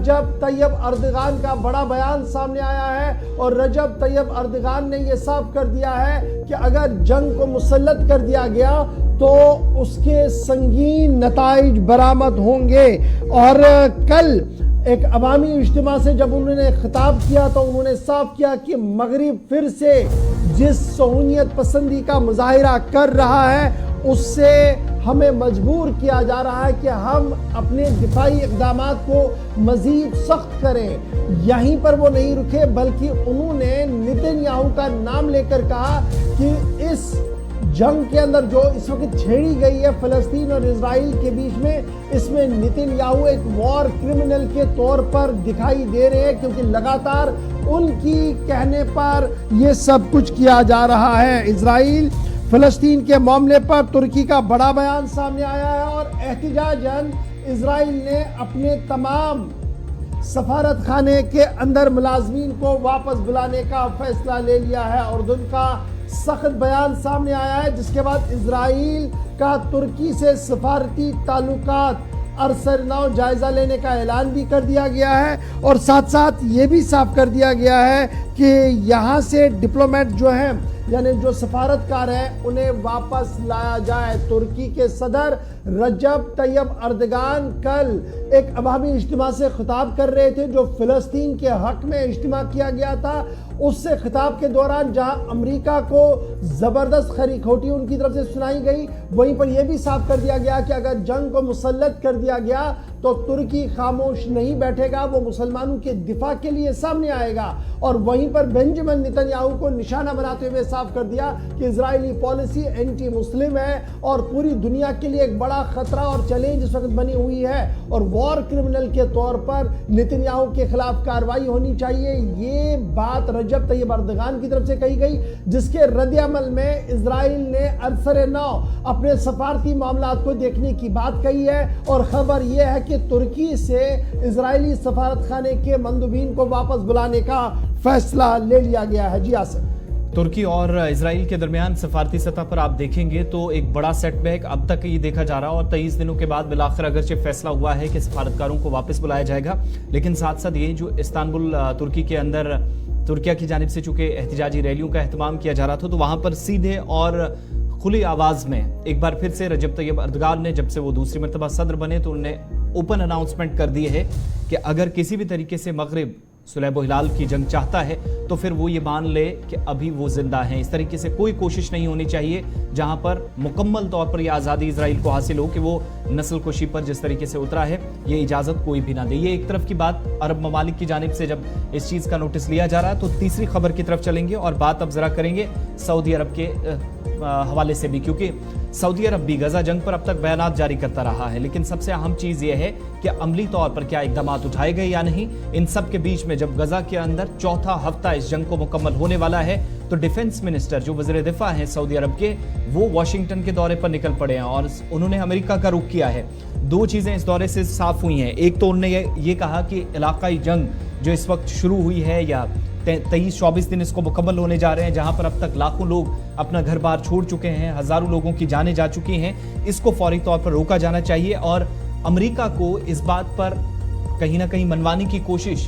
رجب طیب Erdogan کا بڑا بیان سامنے آیا ہے اور رجب طیب اردغان نے یہ صاف کر دیا ہے کہ اگر جنگ کو مسلط کر دیا گیا تو اس کے سنگین نتائج برآمد ہوں گے۔ اور کل ایک عوامی اجتماع سے جب انہوں نے خطاب کیا تو انہوں نے صاف کیا کہ مغرب پھر سے جس صہیونیت پسندی کا مظاہرہ کر رہا ہے اس سے ہمیں مجبور کیا جا رہا ہے کہ ہم اپنے دفاعی اقدامات کو مزید سخت کریں۔ یہیں پر وہ نہیں رکے بلکہ انہوں نے نیتن یاہو کا نام لے کر کہا کہ اس جنگ کے اندر جو اس وقت چھیڑی گئی ہے فلسطین اور اسرائیل کے بیچ میں، اس میں نیتن یاہو ایک وار کرمنل کے طور پر دکھائی دے رہے ہیں کیونکہ لگاتار ان کی کہنے پر یہ سب کچھ کیا جا رہا ہے۔ اسرائیل فلسطین کے معاملے پر ترکی کا بڑا بیان سامنے آیا ہے اور احتجاجاً اسرائیل نے اپنے تمام سفارت خانے کے اندر ملازمین کو واپس بلانے کا فیصلہ لے لیا ہے۔ اردن کا سخت بیان سامنے آیا ہے جس کے بعد اسرائیل کا ترکی سے سفارتی تعلقات عرصہ نو جائزہ لینے کا اعلان بھی کر دیا گیا ہے اور ساتھ ساتھ یہ بھی صاف کر دیا گیا ہے کہ یہاں سے ڈپلومیٹ جو ہیں یعنی جو سفارتکار ہیں انہیں واپس لایا جائے۔ ترکی کے صدر رجب طیب اردغان کل ایک عوامی اجتماع سے خطاب کر رہے تھے جو فلسطین کے حق میں اجتماع کیا گیا تھا۔ اس سے خطاب کے دوران جہاں امریکہ کو زبردست خری کھوٹی ان کی طرف سے سنائی گئی، وہیں پر یہ بھی صاف کر دیا گیا کہ اگر جنگ کو مسلط کر دیا گیا تو ترکی خاموش نہیں بیٹھے گا، وہ مسلمانوں کے دفاع کے لیے سامنے آئے گا۔ اور وہیں پر بنجمن نیتن یاہو کو نشانہ بناتے ہوئے صاف کر دیا کہ اسرائیلی پالیسی اینٹی مسلم ہے اور پوری دنیا کے لیے ایک بڑا خطرہ اور چیلنج اس وقت بنی ہوئی ہے اور وار کرمنل کے طور پر نیتن یاہو کے خلاف کارروائی ہونی چاہیے۔ یہ بات رجب طیب اردغان کی طرف سے کہی گئی جس کے رد عمل میں اسرائیل نے عرصہ نو اپنے سفارتی معاملات کو دیکھنے کی بات کہی ہے اور خبر یہ ہے کہ ترکی سے اسرائیلی سفارت خانے کے مندوبین کو واپس بلانے کا فیصلہ لے لیا گیا ہے۔ جی آصف، ترکی اور اسرائیل کے درمیان سفارتی سطح پر آپ دیکھیں گے تو ایک بڑا سیٹ بیک اب تک یہ دیکھا جا رہا اور 23 دنوں کے بعد بالآخر اگرچہ فیصلہ ہوا ہے کہ سفارتکاروں کو واپس بلایا جائے گا، لیکن ساتھ ساتھ یہ جو استنبول ترکی کے اندر ترکیہ کی جانب سے چونکہ احتجاجی ریلیوں کا اہتمام کیا جا رہا تھا تو وہاں پر سیدھے اور کھلی آواز میں ایک بار پھر سے رجب طیب اردغان نے جب سے وہ دوسری مرتبہ صدر بنے تو انہوں نے اوپن اناؤنسمنٹ کر دی ہے کہ اگر کسی بھی طریقے سے مغرب صلح و ہلال کی جنگ چاہتا ہے تو پھر وہ یہ مان لے کہ ابھی وہ زندہ ہیں۔ اس طریقے سے کوئی کوشش نہیں ہونی چاہیے جہاں پر مکمل طور پر یہ آزادی اسرائیل کو حاصل ہو کہ وہ نسل کشی پر جس طریقے سے اترا ہے یہ اجازت کوئی بھی نہ دے۔ یہ ایک طرف کی بات عرب ممالک کی جانب سے جب اس چیز کا نوٹس لیا جا رہا ہے تو تیسری خبر کی طرف چلیں گے اور بات اب ذرا کریں گے سعودی عرب کے حوالے سے بھی، کیونکہ سعودی عرب بھی غزہ جنگ پر اب تک بیانات جاری کرتا رہا ہے، لیکن سب سے اہم چیز یہ ہے کہ عملی طور پر کیا اقدامات اٹھائے گئے یا نہیں۔ ان سب کے بیچ میں جب غزہ کے اندر چوتھا ہفتہ اس جنگ کو مکمل ہونے والا ہے تو ڈیفنس منسٹر جو وزیر دفاع ہیں سعودی عرب کے وہ واشنگٹن کے دورے پر نکل پڑے ہیں اور انہوں نے امریکہ کا رخ کیا ہے۔ دو چیزیں اس دورے سے صاف ہوئی ہیں، ایک تو انہوں نے یہ کہا کہ علاقائی جنگ جو اس وقت شروع ہوئی ہے یا 23-24 دن اس کو مکمل ہونے جا رہے ہیں جہاں پر اب تک لاکھوں لوگ اپنا گھر بار چھوڑ چکے ہیں، ہزاروں لوگوں کی جانیں جا چکی ہیں، اس کو فوری طور پر روکا جانا چاہیے اور امریکہ کو اس بات پر کہیں نہ کہیں منوانے کی کوشش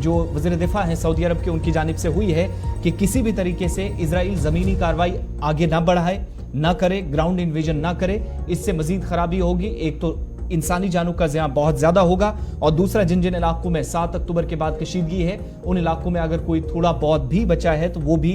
جو وزیر دفاع ہیں سعودی عرب کے ان کی جانب سے ہوئی ہے کہ کسی بھی طریقے سے اسرائیل زمینی کارروائی آگے نہ بڑھائے، نہ کرے، گراؤنڈ انویژن نہ کرے، اس سے مزید خرابی ہوگی۔ ایک تو انسانی جانوں کا زیاں بہت زیادہ ہوگا اور دوسرا جن علاقوں میں 7 اکتوبر کے بعد کشیدگی ہے ان علاقوں میں اگر کوئی تھوڑا بہت بھی بچا ہے تو وہ بھی